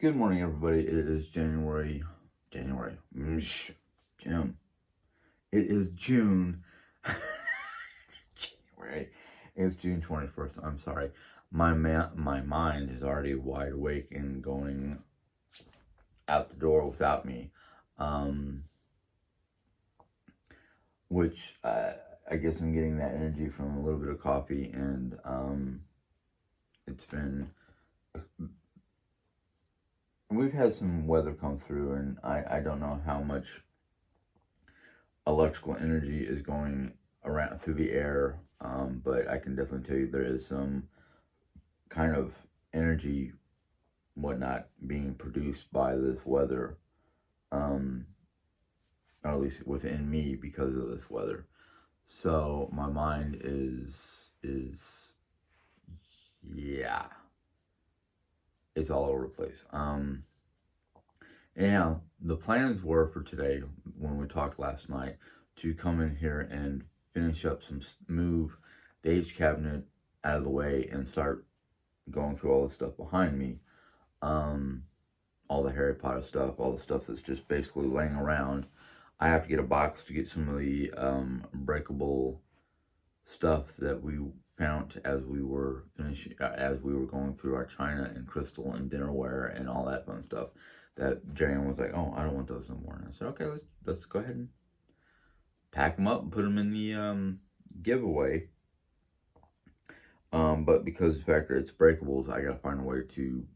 Good morning, everybody. It is January. Jim. It is June. January. It's June 21st. I'm sorry. My mind is already wide awake and going out the door without me. Which I guess I'm getting that energy from a little bit of coffee, and it's been. We've had some weather come through, and I don't know how much electrical energy is going around through the air, but I can definitely tell you there is some kind of energy, whatnot, being produced by this weather, or at least within me because of this weather. So my mind is yeah, it's all over the place. Yeah, the plans were for today, when we talked last night, to come in here and finish up move the H cabinet out of the way and start going through all the stuff behind me. All the Harry Potter stuff, all the stuff that's just basically laying around. I have to get a box to get some of the breakable stuff that we found as we were going through our china and crystal and dinnerware and all that fun stuff. That Jan was like, "Oh, I don't want those no more." And I said, "Okay, let's go ahead and pack them up and put them in the giveaway." But because the fact that it's breakables, I gotta find a way to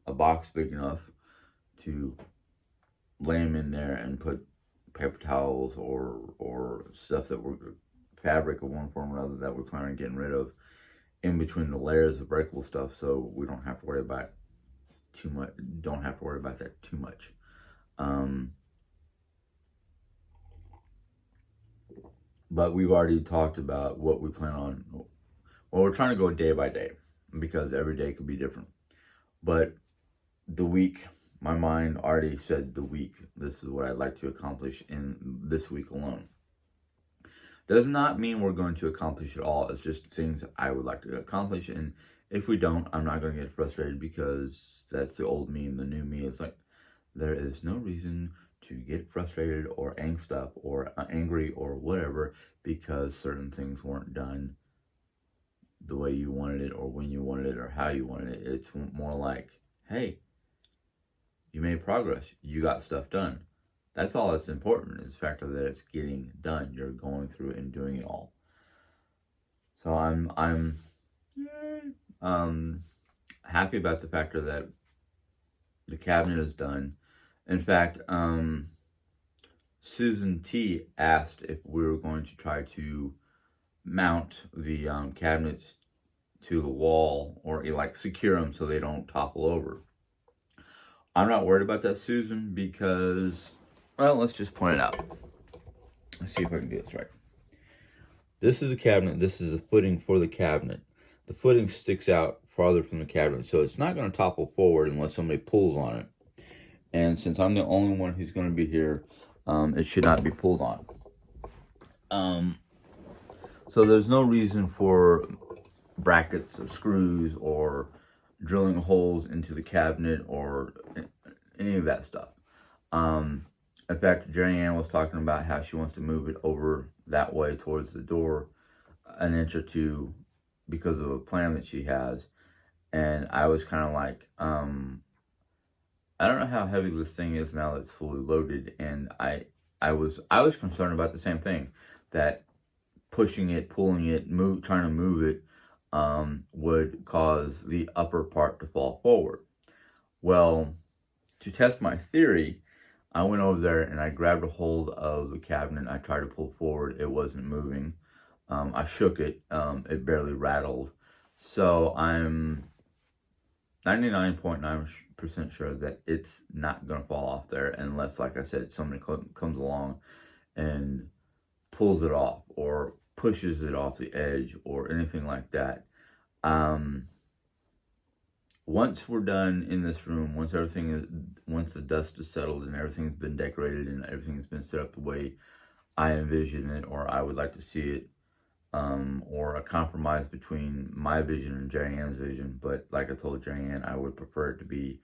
a box big enough to lay them in there and put paper towels or stuff that we're fabric of one form or another that we're planning on getting rid of in between the layers of breakable stuff, so we don't have to worry about too much. Don't have to worry about that too much. But we've already talked about what we plan on. Well, we're trying to go day by day because every day could be different. But the week, my mind already said the week. This is what I'd like to accomplish in this week alone. Does not mean we're going to accomplish it all. It's just things I would like to accomplish. And if we don't, I'm not going to get frustrated, because that's the old me and the new me. It's like, there is no reason to get frustrated or angst up or angry or whatever because certain things weren't done the way you wanted it or when you wanted it or how you wanted it. It's more like, hey, you made progress. You got stuff done. That's all that's important, is the fact that it's getting done. You're going through and doing it all. So I'm happy about the fact that the cabinet is done. In fact, Susan T asked if we were going to try to mount the cabinets to the wall, or like secure them so they don't topple over. I'm not worried about that, Susan, because, well, let's just point it out. Let's see if I can do this right. This is a cabinet. This is the footing for the cabinet. The footing sticks out farther from the cabinet, so it's not going to topple forward unless somebody pulls on it. And since I'm the only one who's going to be here, it should not be pulled on. So there's no reason for brackets or screws or drilling holes into the cabinet or any of that stuff. In fact, Jenny Ann was talking about how she wants to move it over that way towards the door an inch or two because of a plan that she has. And I was kind of like, I don't know how heavy this thing is now that it's fully loaded. And I was concerned about the same thing, that pushing it, pulling it, trying to move it would cause the upper part to fall forward. Well, to test my theory, I went over there and I grabbed a hold of the cabinet. I tried to pull forward. It wasn't moving. I shook it. It barely rattled. So I'm 99.9% sure that it's not going to fall off there unless, like I said, somebody comes along and pulls it off or pushes it off the edge or anything like that. Once we're done in this room, once the dust is settled and everything's been decorated and everything's been set up the way I envision it, or I would like to see it, or a compromise between my vision and Jerry Ann's vision. But like I told Jerry Ann, I would prefer it to be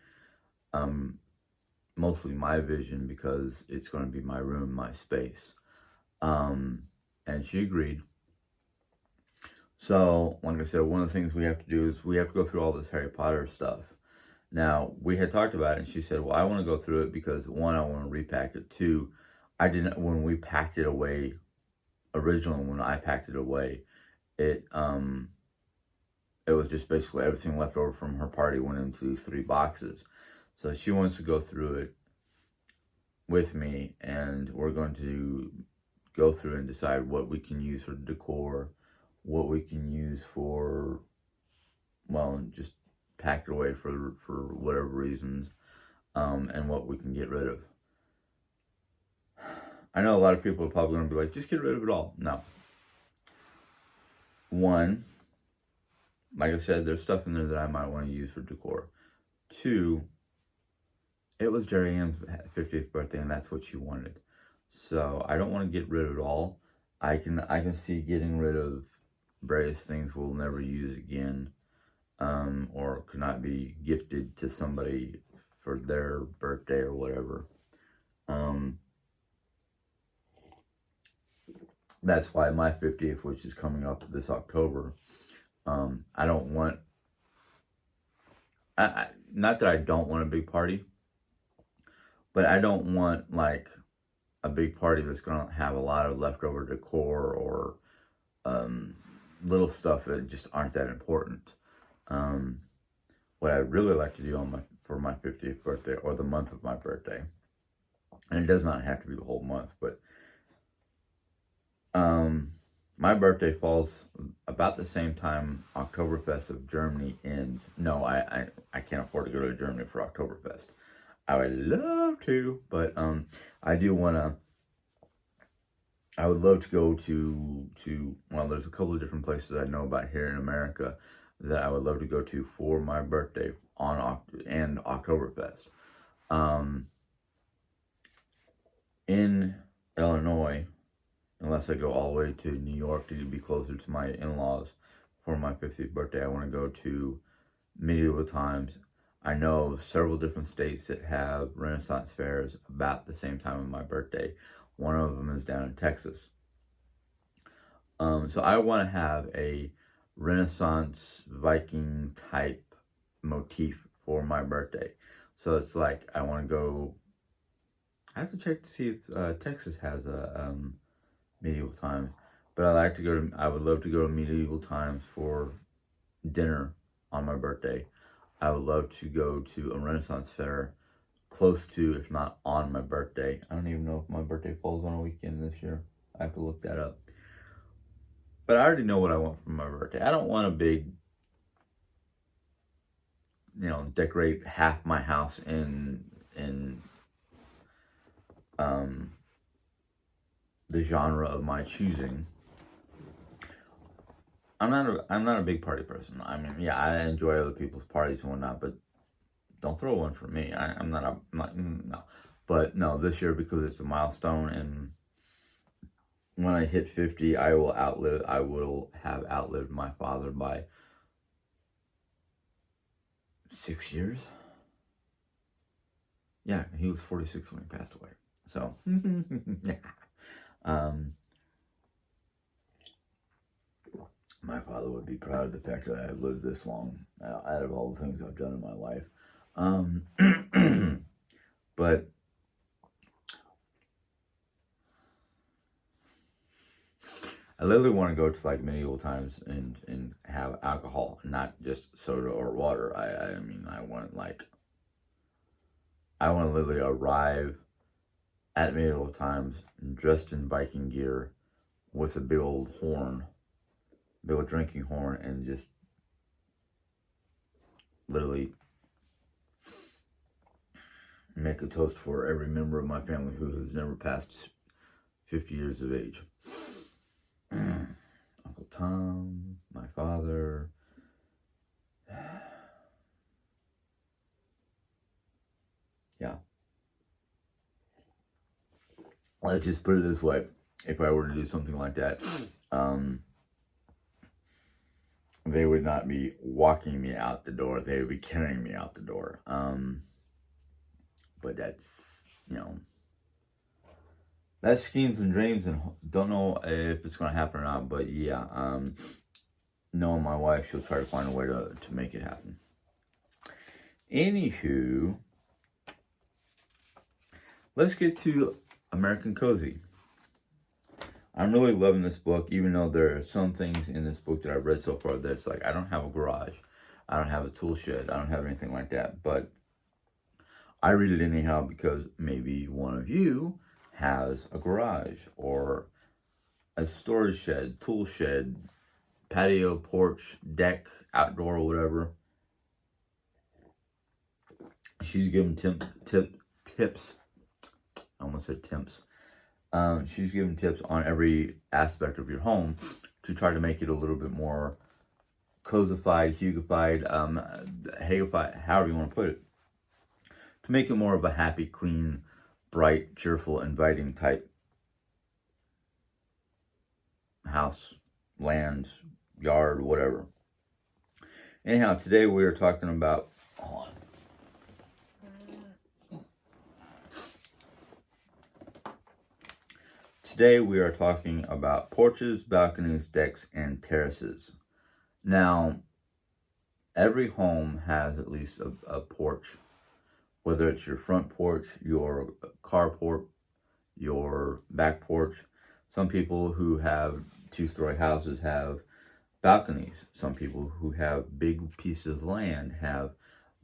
mostly my vision because it's going to be my room, my space. And she agreed. So, like I said, one of the things we have to do is we have to go through all this Harry Potter stuff. Now, we had talked about it, and she said, well, I want to go through it because, one, I want to repack it. Two, I didn't, when we packed it away, originally when I packed it away, it was just basically everything left over from her party went into 3 boxes. So she wants to go through it with me, and we're going to go through and decide what we can use for decor, what we can use for, well, just pack it away for whatever reasons, and what we can get rid of. I know a lot of people are probably going to be like, just get rid of it all. No. One, like I said, there's stuff in there that I might want to use for decor. Two, it was Jerry Ann's 50th birthday, and that's what she wanted. So I don't want to get rid of it all. I can see getting rid of various things we'll never use again, or could not be gifted to somebody for their birthday or whatever. That's why my 50th, which is coming up this October, I don't want, not that I don't want a big party, but I don't want like a big party that's going to have a lot of leftover decor or little stuff that just aren't that important. What I'd really like to do for my 50th birthday, or the month of my birthday, and it does not have to be the whole month, but my birthday falls about the same time Oktoberfest of Germany ends. No, I can't afford to go to Germany for Oktoberfest. I would love to, but I do want to. I would love to go to well, there's a couple of different places I know about here in America that I would love to go to for my birthday and Oktoberfest. In Illinois, unless I go all the way to New York to be closer to my in-laws for my 50th birthday, I want to go to medieval times. I know of several different states that have Renaissance fairs about the same time of my birthday. One of them is down in Texas. So I want to have a Renaissance Viking type motif for my birthday. So it's like I want to go. I have to check to see if Texas has a medieval times, but I would love to go to medieval times for dinner on my birthday. I would love to go to a Renaissance fair close to, if not on my birthday. I don't even know if my birthday falls on a weekend this year. I have to look that up. But I already know what I want for my birthday. I don't want a big, decorate half my house in the genre of my choosing. I'm not a big party person. I mean, yeah, I enjoy other people's parties and whatnot, but don't throw one for me. No. But no, this year, because it's a milestone, and when I hit 50, I will have outlived my father by 6 years. Yeah, he was 46 when he passed away. So, my father would be proud of the fact that I have lived this long out of all the things I've done in my life. But I literally want to go to like medieval times and have alcohol, not just soda or water. I mean, I want to literally arrive at medieval times dressed in Viking gear with a big old drinking horn, and just literally make a toast for every member of my family who has never passed 50 years of age. Uncle Tom, my father, yeah. Let's just put it this way. If I were to do something like that, they would not be walking me out the door. They would be carrying me out the door. But that's, you know, that's schemes and dreams, and don't know if it's going to happen or not. But yeah, knowing my wife, she'll try to find a way to make it happen. Anywho, let's get to American Cozy. I'm really loving this book, even though there are some things in this book that I've read so far that's like, I don't have a garage, I don't have a tool shed, I don't have anything like that. But I read it anyhow because maybe one of you has a garage or a storage shed, tool shed, patio, porch, deck, outdoor, or whatever. She's giving tips. I almost said temps. She's giving tips on every aspect of your home to try to make it a little bit more cozified, hugified, hagified, however you want to put it. To make it more of a happy, clean, bright, cheerful, inviting type house, land, yard, whatever. Anyhow, today we are talking about, hold on. Today we are talking about porches, balconies, decks, and terraces. Now, every home has at least a porch, whether it's your front porch, your carport, your back porch. Some people who have two-story houses have balconies. Some people who have big pieces of land have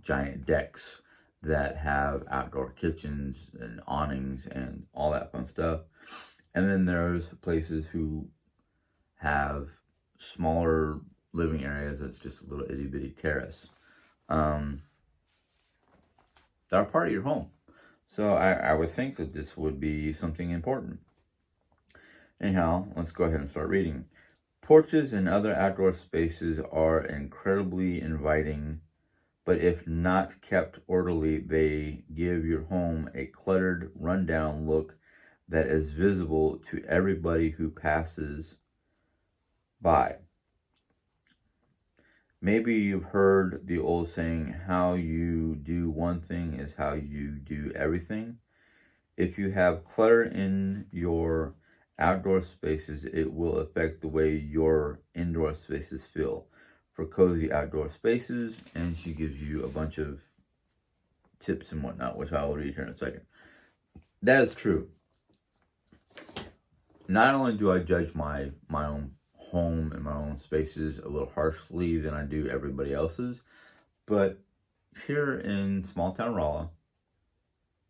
giant decks that have outdoor kitchens and awnings and all that fun stuff. And then there's places who have smaller living areas that's just a little itty bitty terrace that are part of your home. So I would think that this would be something important. Anyhow, let's go ahead and start reading. Porches and other outdoor spaces are incredibly inviting, but if not kept orderly, they give your home a cluttered, rundown look that is visible to everybody who passes by. Maybe you've heard the old saying, how you do one thing is how you do everything. If you have clutter in your outdoor spaces, it will affect the way your indoor spaces feel. For cozy outdoor spaces, and she gives you a bunch of tips and whatnot, which I will read here in a second. That is true. Not only do I judge my own home and my own spaces a little harshly than I do everybody else's, but here in small town Rolla,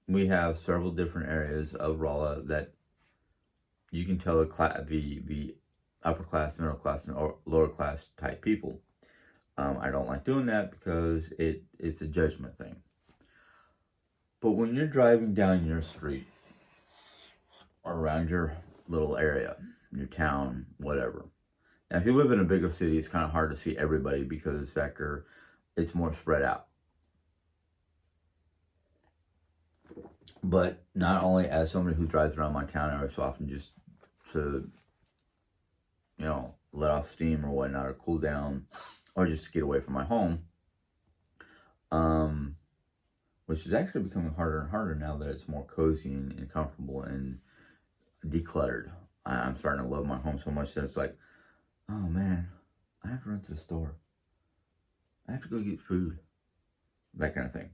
we have several different areas of Rolla that you can tell the upper class, middle class, or lower class type people. I don't like doing that because it's a judgment thing. But when you're driving down your street or around your little area, your town, whatever. Now, if you live in a bigger city, it's kind of hard to see everybody because it's more spread out. But not only as somebody who drives around my town every so often just to, let off steam or whatnot, or cool down, or just to get away from my home, which is actually becoming harder and harder now that it's more cozy and comfortable and decluttered. I'm starting to love my home so much that it's like, oh man, I have to run to the store. I have to go get food. That kind of thing.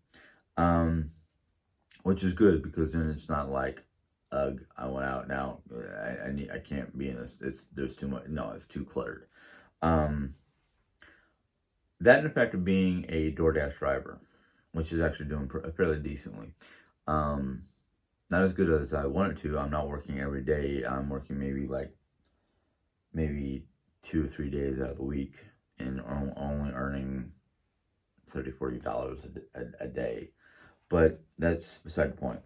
Which is good because then it's not like, ugh, I went out now. I can't be in this. There's too much. No, it's too cluttered. That in effect of being a DoorDash driver, which is actually doing fairly decently. Not as good as I wanted to. I'm not working every day. I'm working maybe 2 or 3 days out of the week and only earning $30-$40 a day. But that's beside the point.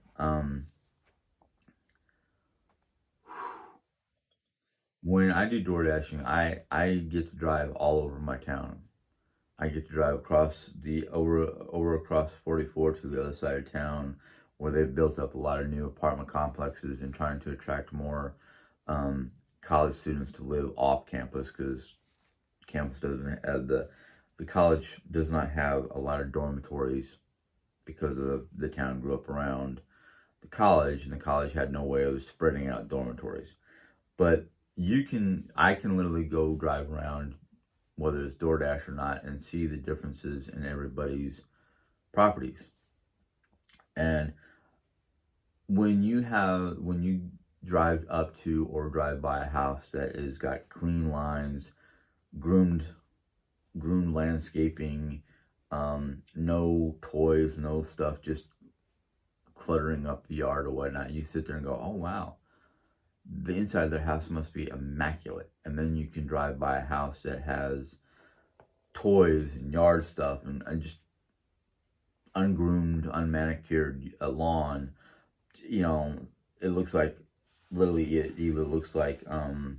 When I do door dashing, I get to drive all over my town. I get to drive across across 44 to the other side of town, where they've built up a lot of new apartment complexes and trying to attract more college students to live off campus, because campus doesn't have the college does not have a lot of dormitories because of the town grew up around the college, and the college had no way of spreading out dormitories. But I can literally go drive around, whether it's DoorDash or not, and see the differences in everybody's properties. And when you drive up to or drive by a house that has got clean lines, groomed landscaping, no toys, no stuff, just cluttering up the yard or whatnot, you sit there and go, oh wow, the inside of their house must be immaculate. And then you can drive by a house that has toys and yard stuff and just ungroomed, unmanicured lawn. You know, it looks like, literally, it either looks like the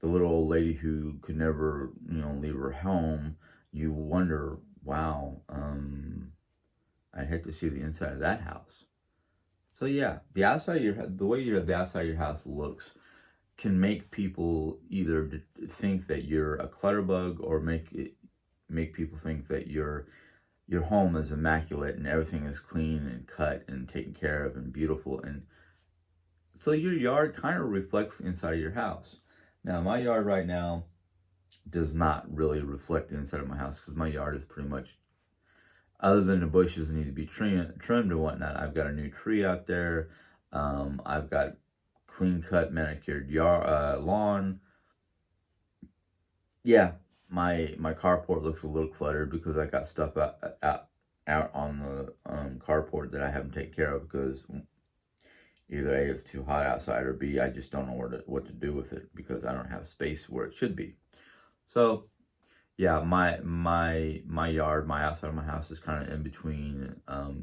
little old lady who could never, leave her home. You wonder, wow, I hate to see the inside of that house. So yeah, the outside of your house looks can make people either think that you're a clutterbug, or make people think that your home is immaculate and everything is clean and cut and taken care of and beautiful. And so your yard kind of reflects the inside of your house. Now, my yard right now does not really reflect the inside of my house, because my yard is pretty much, other than the bushes that need to be trimmed and whatnot, I've got a new tree out there. I've got clean cut, manicured lawn. Yeah, my carport looks a little cluttered because I got stuff out on the carport that I haven't taken care of, because either A, it's too hot outside, or B, I just don't know what to do with it because I don't have space where it should be. So yeah, my yard, my outside of my house is kind of in between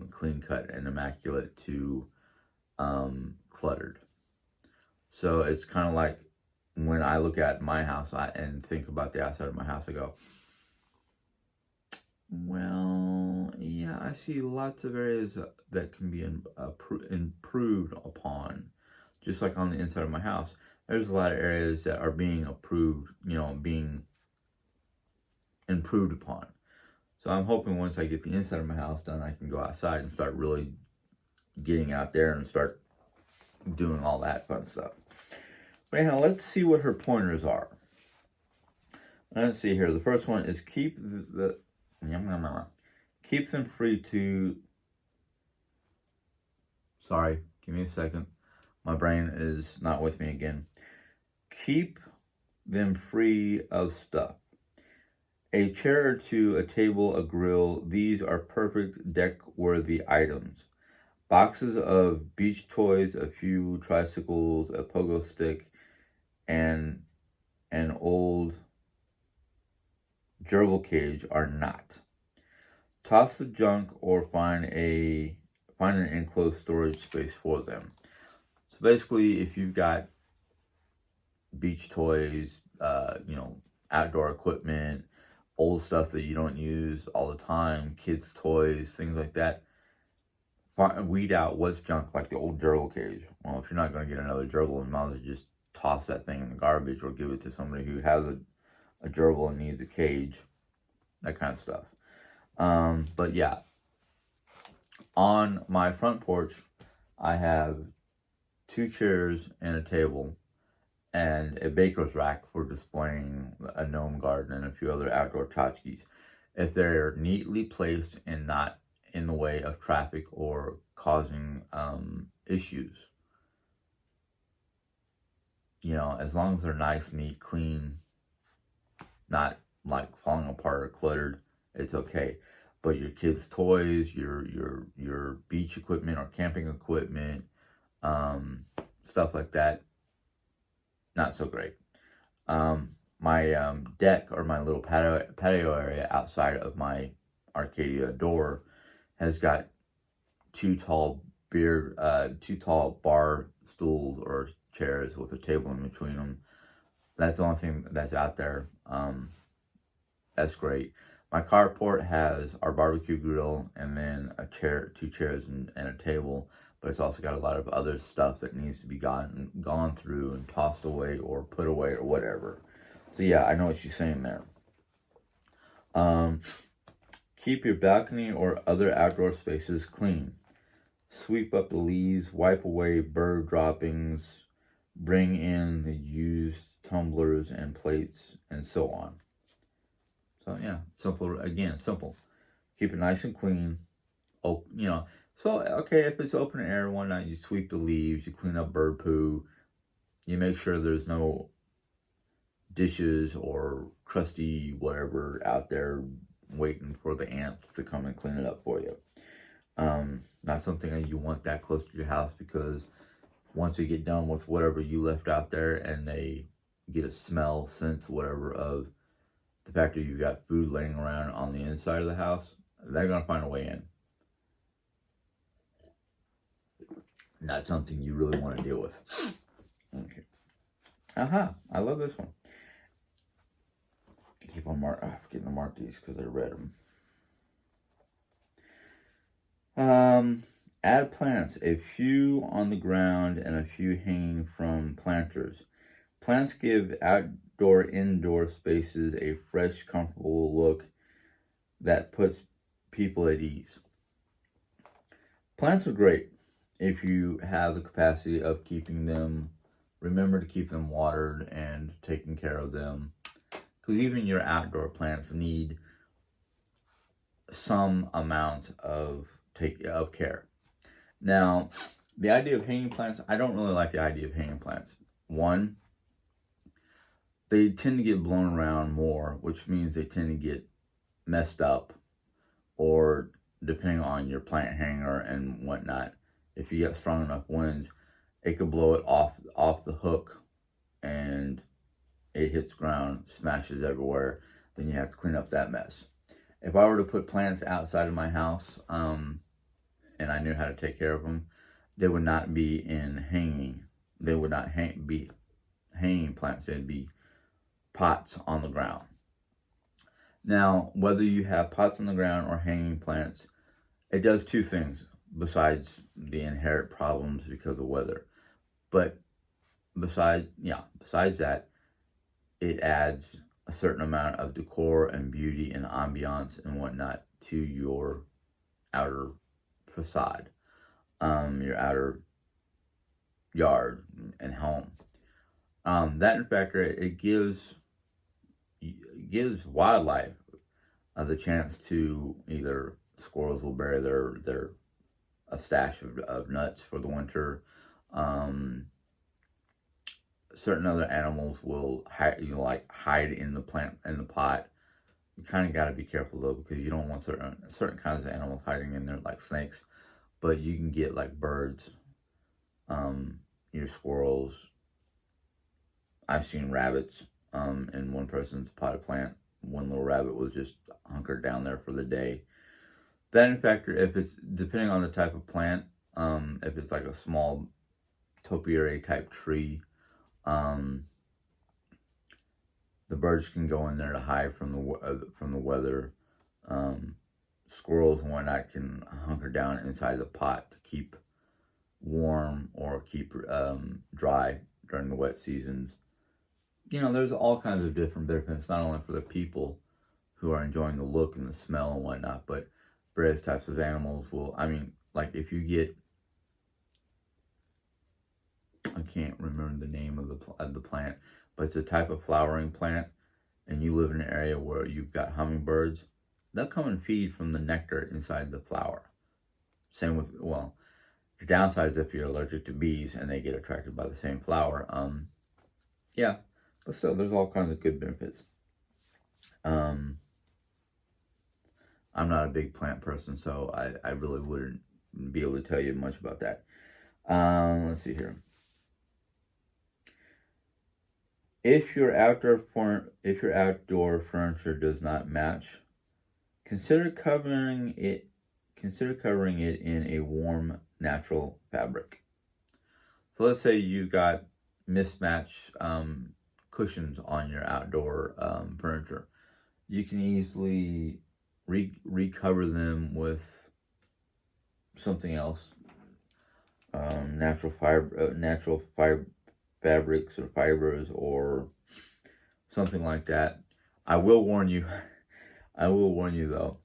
clean cut and immaculate to cluttered. So it's kind of like, when I look at my house and think about the outside of my house, I go, well, yeah, I see lots of areas that can be improved upon. Just like on the inside of my house, there's a lot of areas that are being being improved upon. So I'm hoping once I get the inside of my house done, I can go outside and start really getting out there and start doing all that fun stuff. But anyhow, let's see what her pointers are. Let's see here. The first one is keep them free to. Sorry, give me a second. My brain is not with me again. Keep them free of stuff. A chair or two, a table, a grill. These are perfect deck-worthy items. Boxes of beach toys, a few tricycles, a pogo stick, and an old gerbil cage are not. Toss the junk or find an enclosed storage space for them. So basically, if you've got beach toys, outdoor equipment, old stuff that you don't use all the time, kids' toys, things like that, weed out what's junk, like the old gerbil cage. Well, if you're not going to get another gerbil, you might as well just toss that thing in the garbage, or give it to somebody who has a gerbil and needs a cage, that kind of stuff. But yeah, on my front porch, I have 2 chairs and a table, and a baker's rack for displaying a gnome garden and a few other outdoor tchotchkes. If they're neatly placed and not in the way of traffic or causing issues, as long as they're nice, neat, clean, not like falling apart or cluttered, it's okay. But your kids' toys, your beach equipment or camping equipment, stuff like that, not so great. My deck, or my little patio area outside of my Arcadia door, has got 2 tall bar stools or chairs with a table in between them. That's the only thing that's out there. That's great. My carport has our barbecue grill, and then a chair, 2 chairs, and a table. But it's also got a lot of other stuff that needs to be gone through and tossed away or put away or whatever. So yeah, I know what she's saying there. Keep your balcony or other outdoor spaces clean. Sweep up the leaves, wipe away bird droppings, bring in the used tumblers and plates, and so on. So yeah, simple. Again, simple. Keep it nice and clean. Oh, you know. So okay, if it's open air one night, you sweep the leaves, you clean up bird poo, you make sure there's no dishes or crusty whatever out there waiting for the ants to come and clean it up for you. Not something that you want that close to your house, because once they get done with whatever you left out there and they get a smell, sense, whatever of the fact that you've got food laying around on the inside of the house, they're going to find a way in. Not something you really want to deal with. Okay. I love this one. I keep on forgetting to mark these because I read them. Add plants, a few on the ground and a few hanging from planters. Plants give indoor spaces a fresh, comfortable look that puts people at ease. Plants are great if you have the capacity of keeping them. Remember to keep them watered and taking care of them, because even your outdoor plants need some amount of care. Now, the idea of hanging plants, I don't really like the idea of hanging plants. One, they tend to get blown around more, which means they tend to get messed up, or depending on your plant hanger and whatnot, if you get strong enough winds, it could blow it off the hook and it hits ground, smashes everywhere. Then you have to clean up that mess. If I were to put plants outside of my house, and I knew how to take care of them, they would not be in hanging. They would not be hanging plants. They'd be pots on the ground. Now, whether you have pots on the ground or hanging plants, it does two things besides the inherent problems because of weather. But besides that, it adds a certain amount of decor and beauty and ambiance and whatnot to your outer facade, your outer yard and home. That in fact, it gives wildlife the chance to, either squirrels will bury their a stash of nuts for the winter. Certain other animals will hide in the pot. You kind of got to be careful though, because you don't want certain kinds of animals hiding in there, like snakes. But you can get like birds, your squirrels. I've seen rabbits in one person's potted plant. One little rabbit was just hunkered down there for the day. That in fact, if it's depending on the type of plant, if it's like a small topiary type tree, the birds can go in there to hide from the weather. Squirrels and whatnot can hunker down inside the pot to keep warm or keep dry during the wet seasons. You know, there's all kinds of different benefits, not only for the people who are enjoying the look and the smell and whatnot, but various types of animals will, like if you get, I can't remember the name of the plant, but it's a type of flowering plant, and you live in an area where you've got hummingbirds, they'll come and feed from the nectar inside the flower. Same with, the downside is if you're allergic to bees and they get attracted by the same flower. Yeah, but still, there's all kinds of good benefits. I'm not a big plant person, so I really wouldn't be able to tell you much about that. Let's see here. If your outdoor furniture does not match, consider covering it in a warm, natural fabric. So let's say you got mismatched cushions on your outdoor furniture. You can easily recover them with something else, natural fabrics or fibers or something like that. I will warn you though,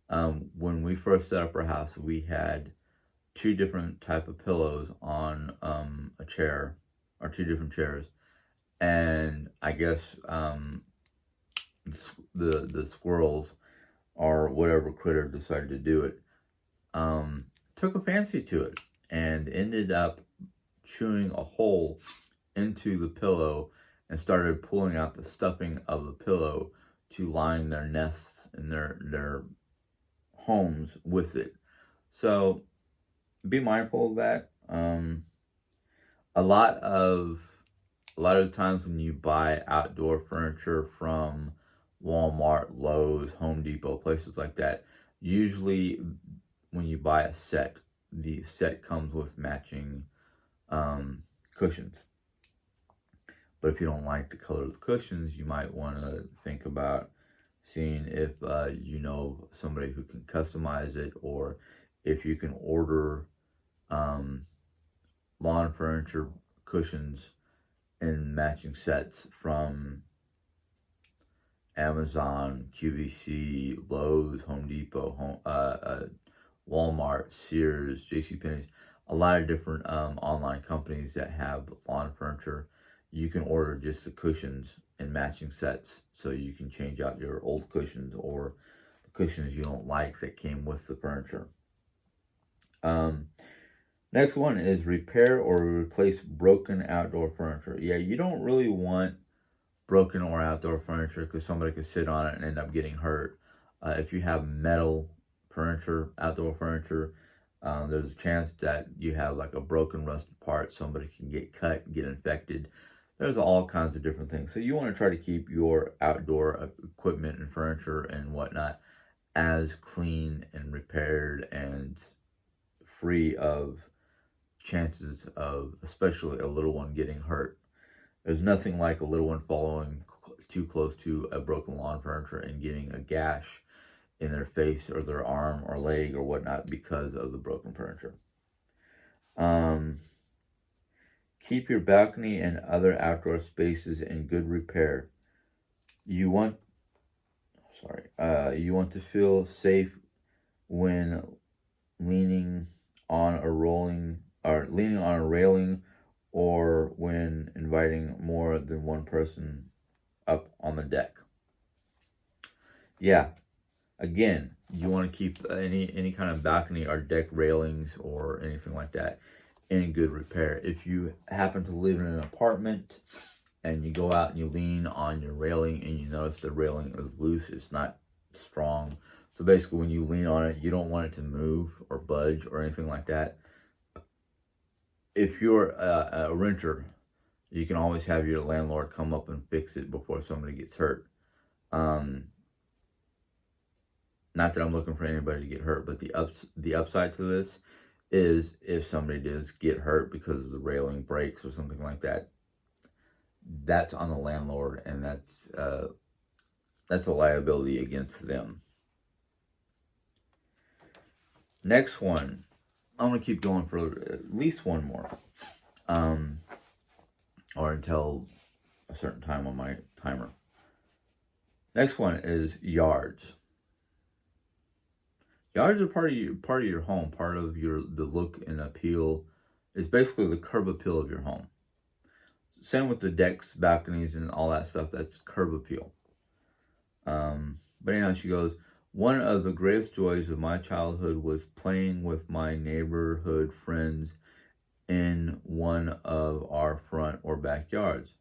When we first set up our house, we had two different type of pillows on a chair, or two different chairs, and I guess the squirrels or whatever critter decided to do it, took a fancy to it and ended up chewing a hole into the pillow and started pulling out the stuffing of the pillow to line their nests and their homes with it. So be mindful of that. A lot of times when you buy outdoor furniture from Walmart, Lowe's, Home Depot, places like that, usually when you buy a set, the set comes with matching cushions. But if you don't like the color of the cushions, you might want to think about seeing if you know somebody who can customize it, or if you can order lawn furniture cushions in matching sets from Amazon, QVC, Lowe's, Home Depot, Walmart, Sears, JCPenney's, a lot of different online companies that have lawn furniture. You can order just the cushions in matching sets, so you can change out your old cushions or the cushions you don't like that came with the furniture. Next one is repair or replace broken outdoor furniture. Yeah, you don't really want broken or outdoor furniture because somebody could sit on it and end up getting hurt. If you have metal furniture, outdoor furniture, there's a chance that you have like a broken, rusted part. Somebody can get cut, get infected. There's all kinds of different things. So you want to try to keep your outdoor equipment and furniture and whatnot as clean and repaired and free of chances of, especially a little one, getting hurt. There's nothing like a little one following too close to a broken lawn furniture and getting a gash in their face or their arm or leg or whatnot because of the broken furniture. Keep your balcony and other outdoor spaces in good repair. You want to feel safe when leaning on a railing, or when inviting more than one person up on the deck. Yeah, again, you want to keep any kind of balcony or deck railings or anything like that in good repair. If you happen to live in an apartment and you go out and you lean on your railing and you notice the railing is loose, it's not strong. So basically when you lean on it, you don't want it to move or budge or anything like that. If you're a renter, you can always have your landlord come up and fix it before somebody gets hurt. Not that I'm looking for anybody to get hurt, but the upside to this is if somebody does get hurt because the railing breaks or something like that, that's on the landlord, and that's a liability against them. Next one, I'm gonna keep going for at least one more, or until a certain time on my timer. Next one is yards. Yards are part of your home, part of the look and appeal. It's basically the curb appeal of your home. Same with the decks, balconies, and all that stuff. That's curb appeal. But anyhow, she goes, one of the greatest joys of my childhood was playing with my neighborhood friends in one of our front or backyards.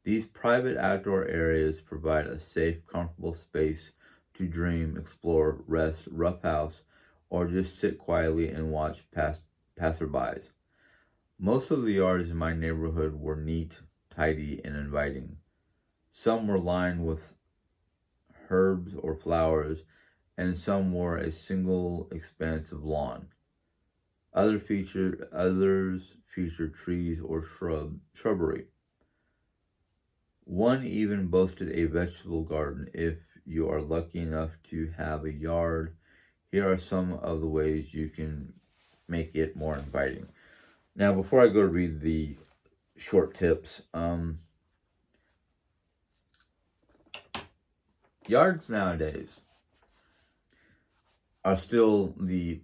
These private outdoor areas provide a safe, comfortable space to dream, explore, rest, roughhouse, or just sit quietly and watch passerbys. Most of the yards in my neighborhood were neat, tidy, and inviting. Some were lined with herbs or flowers, and some wore a single expansive lawn. Others featured trees or shrubbery. One even boasted a vegetable garden. If you are lucky enough to have a yard, here are some of the ways you can make it more inviting. Now, before I go to read the short tips, yards nowadays, are still the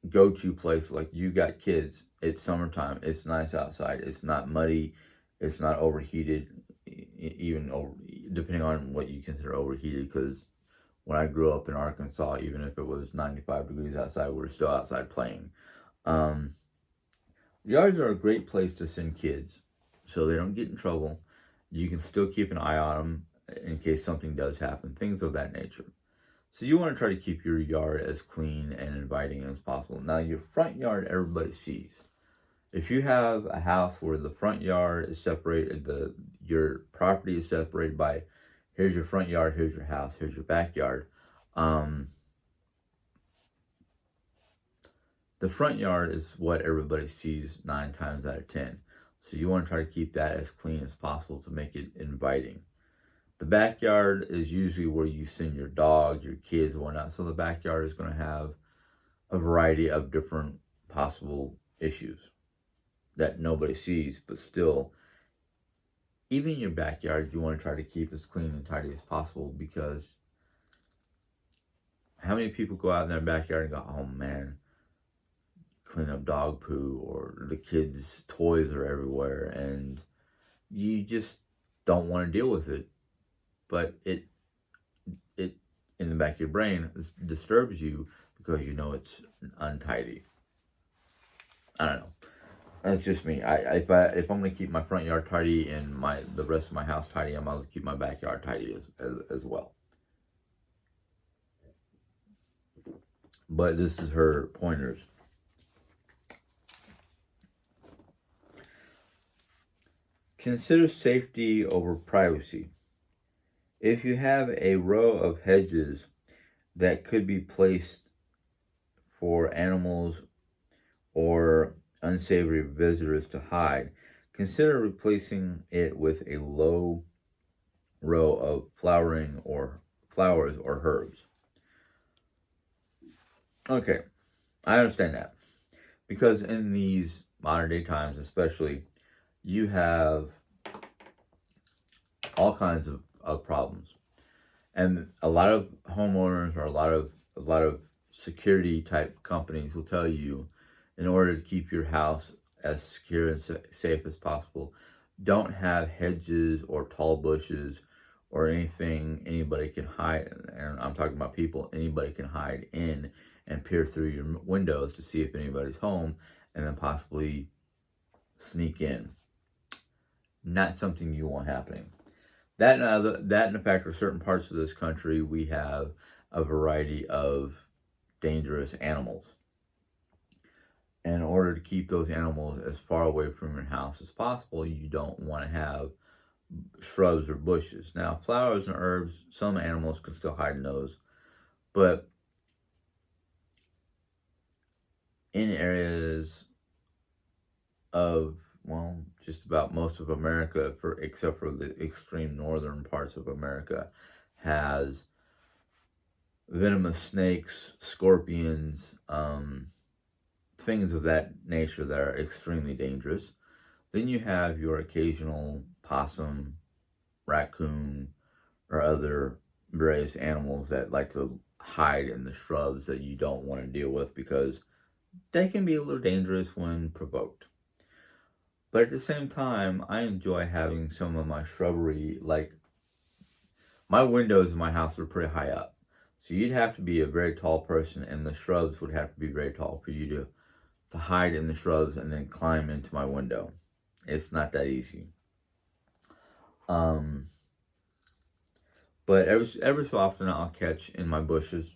go-to place. Like, you got kids, it's summertime, it's nice outside, it's not muddy, it's not overheated, even over, depending on what you consider overheated, because when I grew up in Arkansas, even if it was 95 degrees outside, we were still outside playing. Um, Yards are a great place to send kids so they don't get in trouble. You can still keep an eye on them in case something does happen, things of that nature. So you want to try to keep your yard as clean and inviting as possible. Now, your front yard, everybody sees. If you have a house where the front yard is separated, your property is separated by, here's your front yard, here's your house, here's your backyard. The front yard is what everybody sees 9 times out of 10. So you want to try to keep that as clean as possible to make it inviting. The backyard is usually where you send your dog, your kids, and whatnot. So the backyard is going to have a variety of different possible issues that nobody sees, but still, even in your backyard, you want to try to keep as clean and tidy as possible, because how many people go out in their backyard and go, oh man, clean up dog poo, or the kids' toys are everywhere, and you just don't want to deal with it. But it in the back of your brain disturbs you because you know it's untidy. I don't know. That's just me. If I'm gonna keep my front yard tidy and the rest of my house tidy, I might as well keep my backyard tidy as well. But this is her pointers. Consider safety over privacy. If you have a row of hedges that could be placed for animals or unsavory visitors to hide, consider replacing it with a low row of flowers or herbs. Okay, I understand that. Because in these modern day times, especially, you have all kinds of problems. And a lot of homeowners or a lot of security type companies will tell you, in order to keep your house as secure and safe as possible, don't have hedges or tall bushes or anything anybody can hide. And I'm talking about people anybody can hide in and peer through your windows to see if anybody's home and then possibly sneak in. Not something you want happening. That and the fact for certain parts of this country, we have a variety of dangerous animals. And in order to keep those animals as far away from your house as possible, you don't want to have shrubs or bushes. Now, flowers and herbs, some animals can still hide in those. But in areas of, well, just about most of America, except for the extreme northern parts of America, has venomous snakes, scorpions, things of that nature that are extremely dangerous. Then you have your occasional possum, raccoon, or other various animals that like to hide in the shrubs that you don't want to deal with because they can be a little dangerous when provoked. But at the same time, I enjoy having some of my shrubbery, like my windows in my house are pretty high up. So you'd have to be a very tall person, and the shrubs would have to be very tall for you to hide in the shrubs and then climb into my window. It's not that easy. But every so often I'll catch in my bushes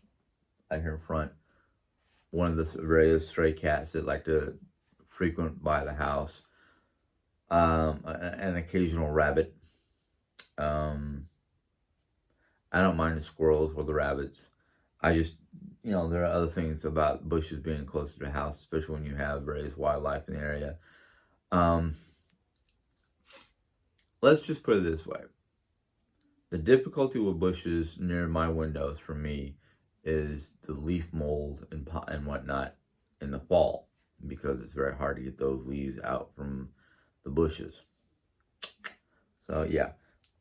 out here in front one of the various stray cats that like to frequent by the house. An occasional rabbit. I don't mind the squirrels or the rabbits. I just, there are other things about bushes being closer to the house, especially when you have various wildlife in the area. Let's just put it this way. The difficulty with bushes near my windows for me is the leaf mold and whatnot in the fall, because it's very hard to get those leaves out from the bushes. So yeah,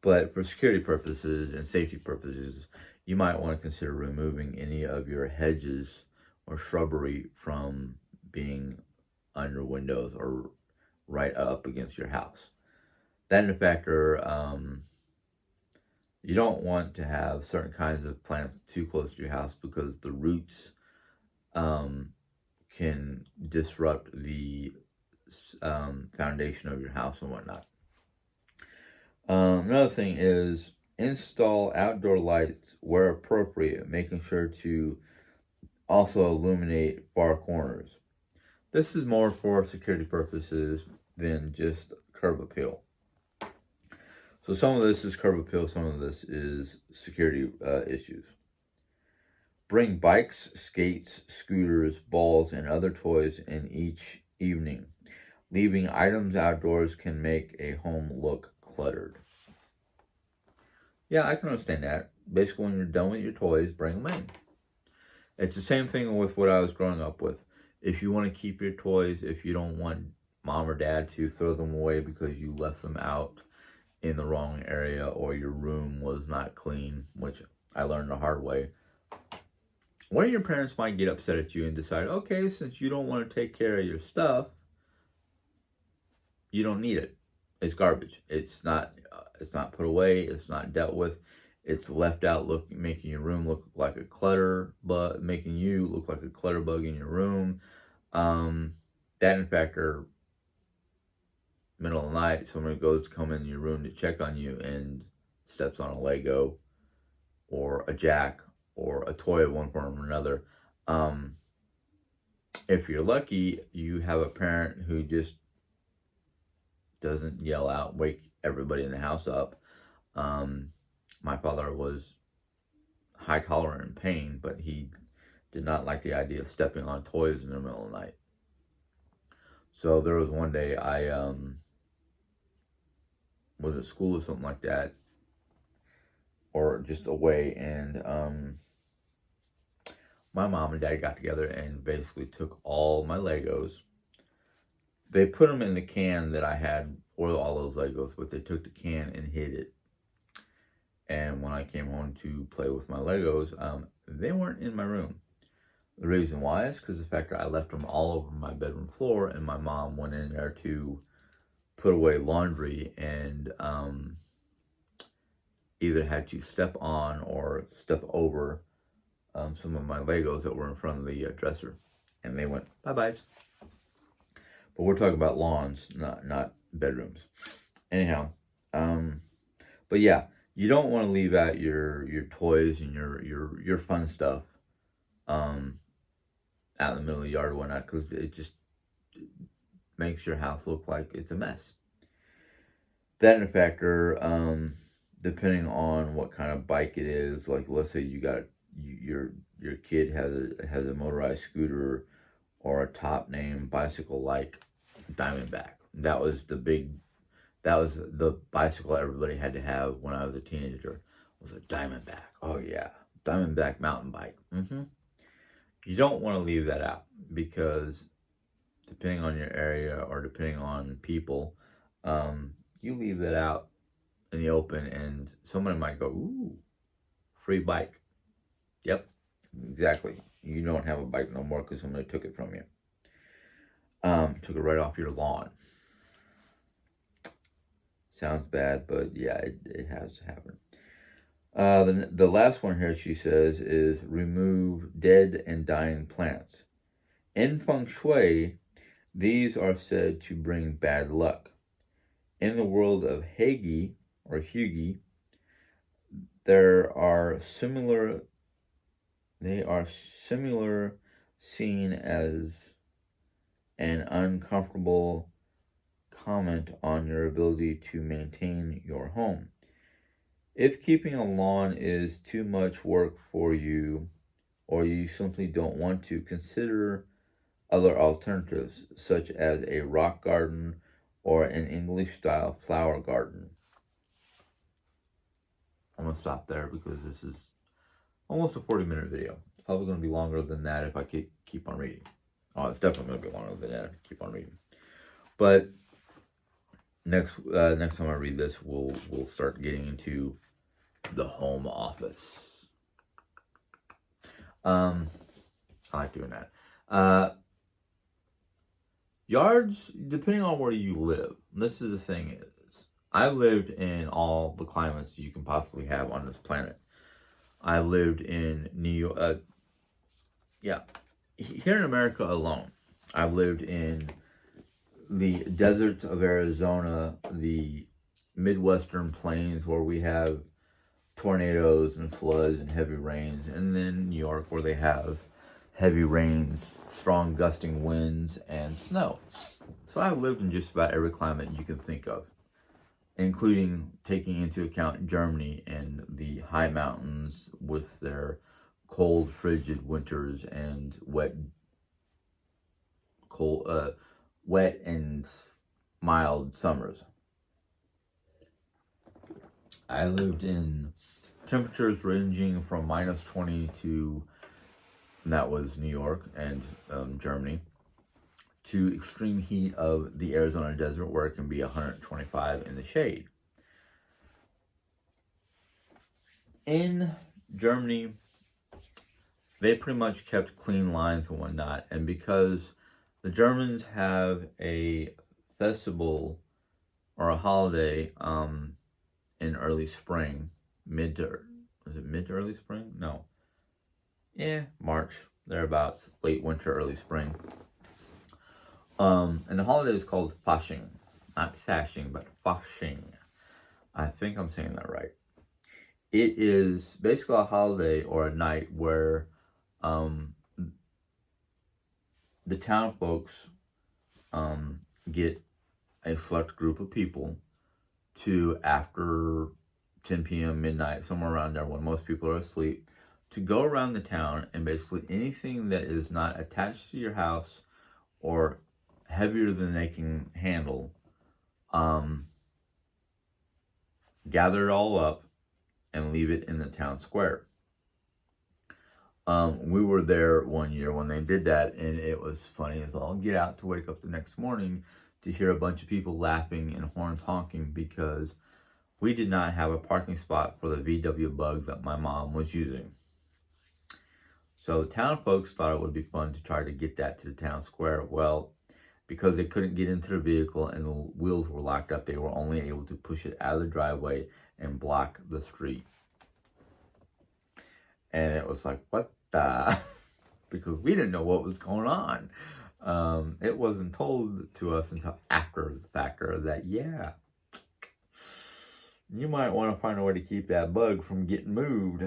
but for security purposes and safety purposes, you might want to consider removing any of your hedges or shrubbery from being under windows or right up against your house. Then the factor, you don't want to have certain kinds of plants too close to your house because the roots can disrupt the foundation of your house and whatnot. Another thing is install outdoor lights where appropriate, making sure to also illuminate far corners. This is more for security purposes than just curb appeal. So some of this is curb appeal, some of this is security issues. Bring bikes, skates, scooters, balls, and other toys in each evening. Leaving items outdoors can make a home look cluttered. Yeah, I can understand that. Basically, when you're done with your toys, bring them in. It's the same thing with what I was growing up with. If you want to keep your toys, if you don't want mom or dad to throw them away because you left them out in the wrong area or your room was not clean, which I learned the hard way, one of your parents might get upset at you and decide, okay, since you don't want to take care of your stuff, you don't need it. It's garbage. It's not put away. It's not dealt with. It's left out, making your room look like a clutter, but making you look like a clutter bug in your room. That in fact, are middle of the night, somebody goes to come in your room to check on you and steps on a Lego or a jack or a toy of one form or another. If you're lucky, you have a parent who just doesn't yell out, wake everybody in the house up. My father was high tolerant in pain, but he did not like the idea of stepping on toys in the middle of the night. So there was one day I was at school or something like that, or just away, and my mom and dad got together and basically took all my Legos. They put them in the can that I had for all those Legos, but they took the can and hid it. And when I came home to play with my Legos, they weren't in my room. The reason why is because the fact that I left them all over my bedroom floor, and my mom went in there to put away laundry and either had to step on or step over some of my Legos that were in front of the dresser. And they went, bye-byes. But we're talking about lawns, not bedrooms. Anyhow, but yeah, you don't want to leave out your toys and your fun stuff out in the middle of the yard or whatnot, because it just makes your house look like it's a mess. That in a factor, depending on what kind of bike it is, like let's say you got your kid has a motorized scooter or a top name bicycle like Diamondback. That was the bicycle everybody had to have when I was a teenager. Was a Diamondback. Oh yeah, Diamondback mountain bike. You don't want to leave that out, because depending on your area or depending on people, you leave that out in the open and somebody might go, ooh, free bike. Yep, exactly. You don't have a bike no more because somebody took it from you. Took it right off your lawn. Sounds bad, but yeah, it has happened. The last one here, she says, is remove dead and dying plants. In feng shui, these are said to bring bad luck. In the world of Hegi or Hugi, they are similar seen as an uncomfortable comment on your ability to maintain your home. If keeping a lawn is too much work for you, or you simply don't want to, consider other alternatives, such as a rock garden or an English-style flower garden. I'm going to stop there because this is almost a 40-minute video. It's probably going to be longer than that if I keep on reading. Oh, it's definitely going to be longer than that if I keep on reading. But next time I read this, we'll start getting into the home office. I like doing that. Yards, depending on where you live. This is the thing is, I've lived in all the climates you can possibly have on this planet. I lived in New York. Yeah, here in America alone, I've lived in the deserts of Arizona, the Midwestern plains where we have tornadoes and floods and heavy rains, and then New York where they have heavy rains, strong gusting winds, and snow. So I've lived in just about every climate you can think of, including taking into account Germany and the high mountains with their cold, frigid winters and wet and mild summers. I lived in temperatures ranging from minus 20 to, and that was New York and Germany, to extreme heat of the Arizona desert where it can be 125 in the shade. In Germany, they pretty much kept clean lines and whatnot, and because the Germans have a festival or a holiday in early spring, mid to early spring? No. Yeah, March, thereabouts, late winter, early spring. And the holiday is called Fasching. Not Fasching, but Fasching. I think I'm saying that right. It is basically a holiday or a night where the town folks get a select group of people to, after 10 p.m., midnight, somewhere around there when most people are asleep, to go around the town and basically anything that is not attached to your house or heavier than they can handle, gather it all up and leave it in the town square. We were there one year when they did that, and it was funny as all get out to wake up the next morning to hear a bunch of people laughing and horns honking because we did not have a parking spot for the VW Bug that my mom was using. So the town folks thought it would be fun to try to get that to the town square. Well, because they couldn't get into the vehicle and the wheels were locked up, they were only able to push it out of the driveway and block the street. And it was like, what the? Because we didn't know what was going on. It wasn't told to us until after the fact that, yeah, you might want to find a way to keep that bug from getting moved.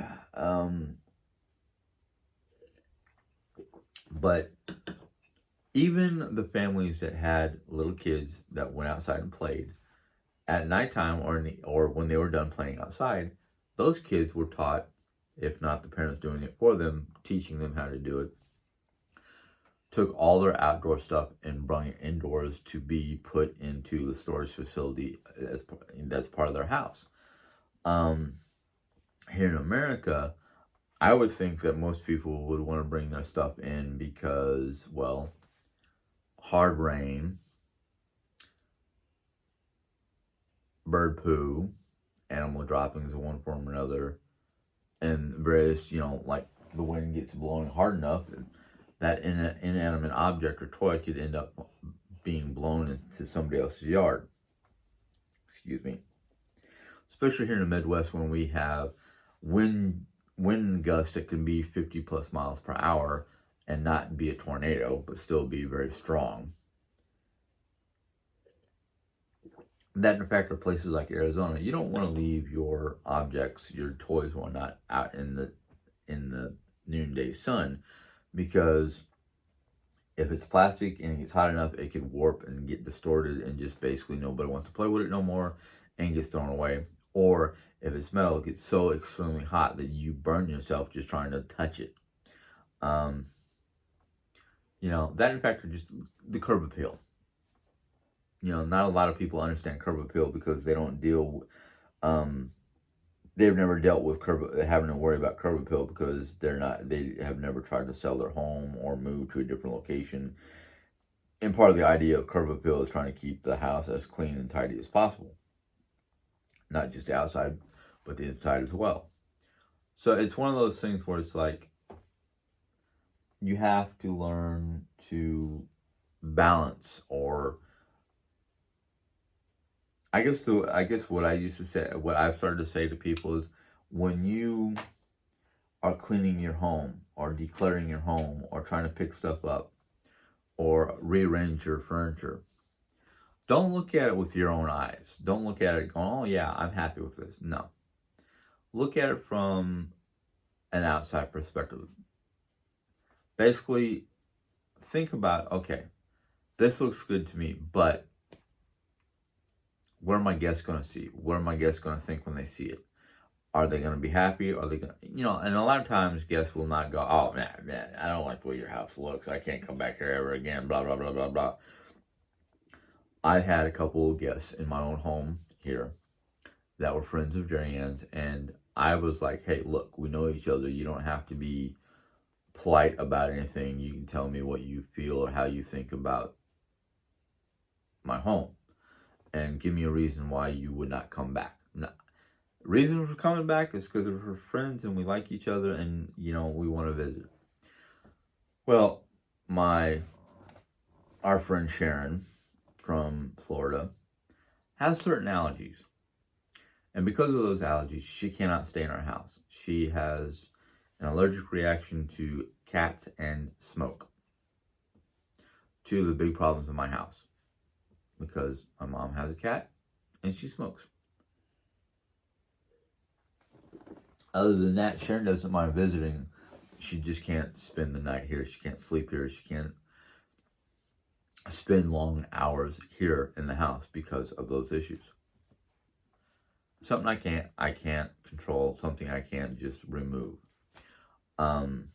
But even the families that had little kids that went outside and played at nighttime or when they were done playing outside, those kids were taught, if not the parents doing it for them, teaching them how to do it, took all their outdoor stuff and brought it indoors to be put into the storage facility that's part of their house. Here in America, I would think that most people would want to bring their stuff in because, well, hard rain, bird poo, animal droppings in one form or another, and various, like the wind gets blowing hard enough that an inanimate object or toy could end up being blown into somebody else's yard. Excuse me. Especially here in the Midwest when we have wind gusts that can be 50 plus miles per hour and not be a tornado, but still be very strong. That in fact are places like Arizona. You don't want to leave your objects, your toys, or whatnot, out in the noonday sun, because if it's plastic and it gets hot enough, it can warp and get distorted and just basically nobody wants to play with it no more and gets thrown away. Or if it's metal, it gets so extremely hot that you burn yourself just trying to touch it. That in fact are just the curb appeal. Not a lot of people understand curb appeal because they don't they've never dealt with having to worry about curb appeal because they have never tried to sell their home or move to a different location. And part of the idea of curb appeal is trying to keep the house as clean and tidy as possible. Not just the outside, but the inside as well. So it's one of those things where it's like, you have to learn to balance, or I guess what I used to say, what I've started to say to people is, when you are cleaning your home or decluttering your home or trying to pick stuff up or rearrange your furniture, don't look at it with your own eyes. Don't look at it going, oh yeah, I'm happy with this. No. Look at it from an outside perspective. Basically, think about, okay, this looks good to me, but what are my guests going to see? What are my guests going to think when they see it? Are they going to be happy? Are they going to, and a lot of times guests will not go, oh man, I don't like the way your house looks. I can't come back here ever again, blah, blah, blah, blah, blah. I've had a couple of guests in my own home here that were friends of Jerry Ann's, and I was like, hey, look, we know each other. You don't have to be polite about anything. You can tell me what you feel or how you think about my home, and give me a reason why you would not come back. No. Reason for coming back is because we're friends and we like each other, and we want to visit. Well, our friend Sharon from Florida has certain allergies. And because of those allergies, she cannot stay in our house. She has an allergic reaction to cats and smoke. Two of the big problems in my house. Because my mom has a cat and she smokes. Other than that, Sharon doesn't mind visiting. She just can't spend the night here. She can't sleep here. She can't spend long hours here in the house because of those issues. Something I can't control, something I can't just remove. One,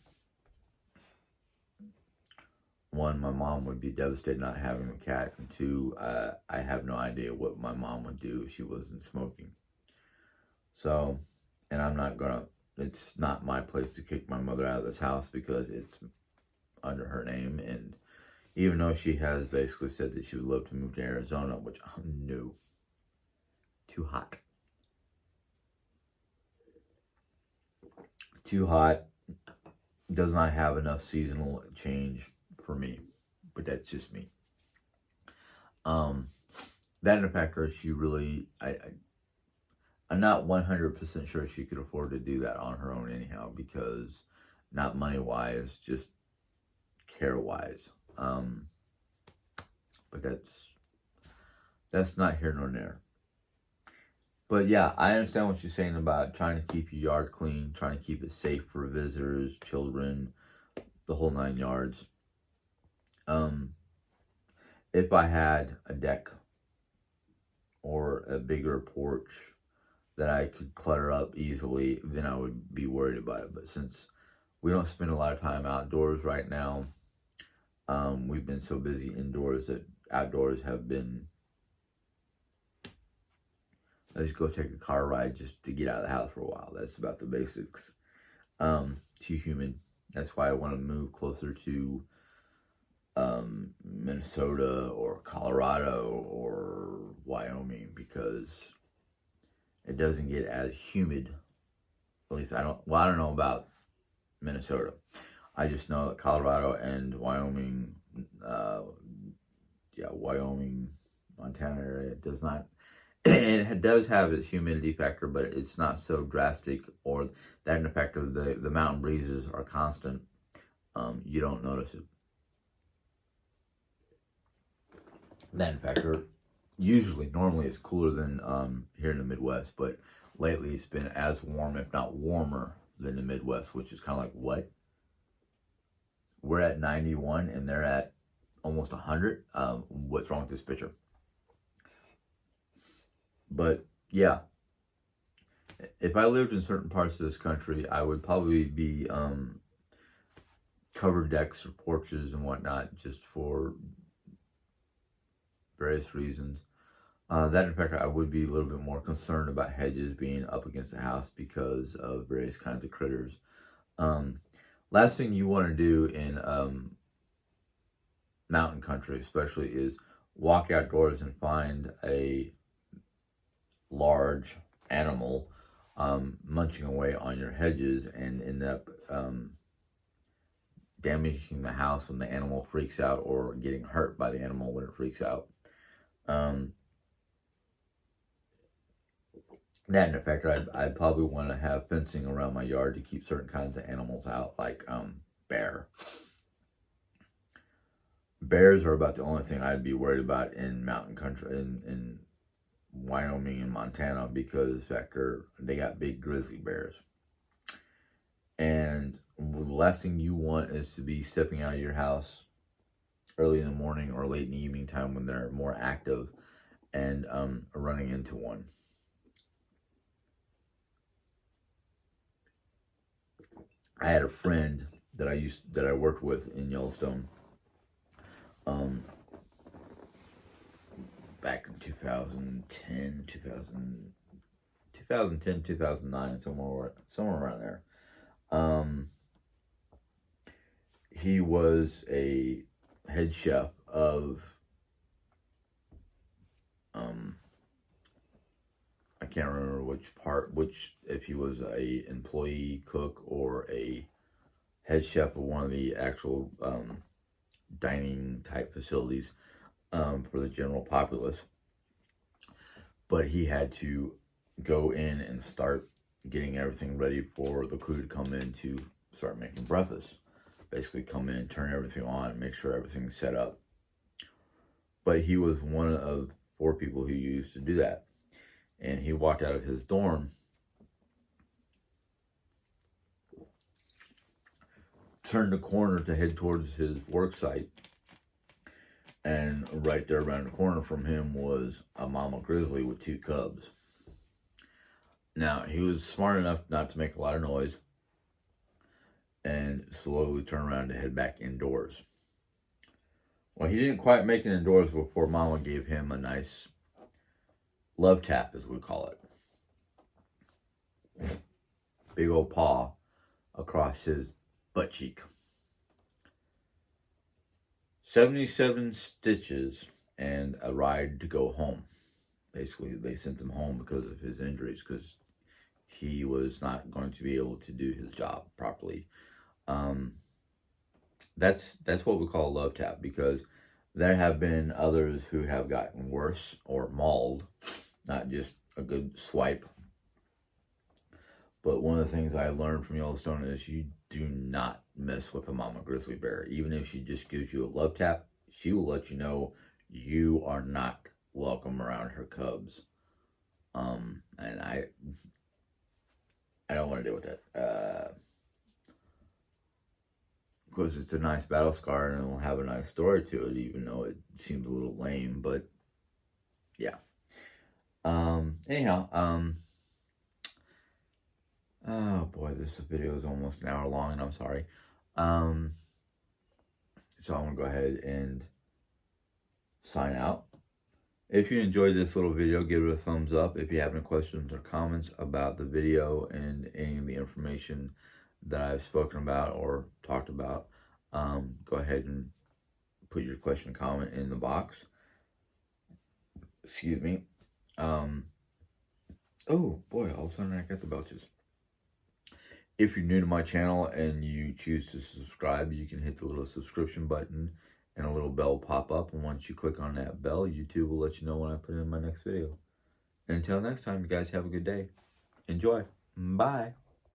my mom would be devastated not having a cat, and two, I have no idea what my mom would do if she wasn't smoking. So, and it's not my place to kick my mother out of this house because it's under her name, and even though she has basically said that she would love to move to Arizona, which, no, too hot. Too hot, does not have enough seasonal change for me, but that's just me. That in fact, she really, I'm not 100% sure she could afford to do that on her own anyhow, because not money-wise, just care-wise. But that's not here nor there. But yeah, I understand what you're saying about trying to keep your yard clean, trying to keep it safe for visitors, children, the whole 9 yards. If I had a deck or a bigger porch that I could clutter up easily, then I would be worried about it. But since we don't spend a lot of time outdoors right now, we've been so busy indoors that outdoors have been, let's go take a car ride just to get out of the house for a while. That's about the basics. Too humid. That's why I want to move closer to Minnesota or Colorado or Wyoming, because it doesn't get as humid. At least I don't know about Minnesota. I just know that Colorado and Wyoming, Wyoming, Montana area does not, it does have its humidity factor, but it's not so drastic, or that in effect of the mountain breezes are constant. You don't notice it. That factor normally it's cooler than here in the Midwest, but lately it's been as warm, if not warmer, than the Midwest, which is kind of like, what? We're at 91 and they're at almost 100. What's wrong with this picture? But yeah, if I lived in certain parts of this country, I would probably be covered decks or porches and whatnot, just for various reasons. That in fact, I would be a little bit more concerned about hedges being up against the house because of various kinds of critters. Last thing you want to do in mountain country especially is walk outdoors and find a large animal munching away on your hedges and end up damaging the house when the animal freaks out, or getting hurt by the animal when it freaks out. That in effect, I'd probably want to have fencing around my yard to keep certain kinds of animals out, like bear. Bears are about the only thing I'd be worried about in mountain country, in Wyoming and Montana, because they got big grizzly bears. And the last thing you want is to be stepping out of your house early in the morning or late in the evening time when they're more active, and running into one. I had a friend that I worked with in Yellowstone, back in 2010, 2009, somewhere around there. He was a head chef of, I can't remember if he was a employee cook or a head chef of one of the actual dining type facilities for the general populace. But he had to go in and start getting everything ready for the crew to come in to start making breakfast. Basically come in, turn everything on, make sure everything's set up. But he was one of 4 people who used to do that. And he walked out of his dorm, turned the corner to head towards his work site, and right there around the corner from him was a mama grizzly with 2 cubs. Now, he was smart enough not to make a lot of noise and slowly turn around to head back indoors. Well, he didn't quite make it indoors before Mama gave him a nice love tap, as we call it. Big old paw across his butt cheek. 77 stitches and a ride to go home. Basically, they sent him home because of his injuries, because he was not going to be able to do his job properly. That's what we call a love tap, because there have been others who have gotten worse or mauled, not just a good swipe. But one of the things I learned from Yellowstone is you do not mess with a mama grizzly bear. Even if she just gives you a love tap, she will let you know you are not welcome around her cubs. And I don't want to deal with that. Because it's a nice battle scar and it'll have a nice story to it, even though it seems a little lame. But yeah. Anyhow, oh boy, this video is almost an hour long, and I'm sorry. So I'm gonna go ahead and sign out. If you enjoyed this little video, give it a thumbs up. If you have any questions or comments about the video and any of the information that I've spoken about or talked about, go ahead and put your question and comment in the box. Excuse me. Oh boy, all of a sudden I got the belches. If you're new to my channel and you choose to subscribe, you can hit the little subscription button and a little bell pop up. And once you click on that bell, YouTube will let you know when I put in my next video. And until next time, you guys have a good day. Enjoy. Bye.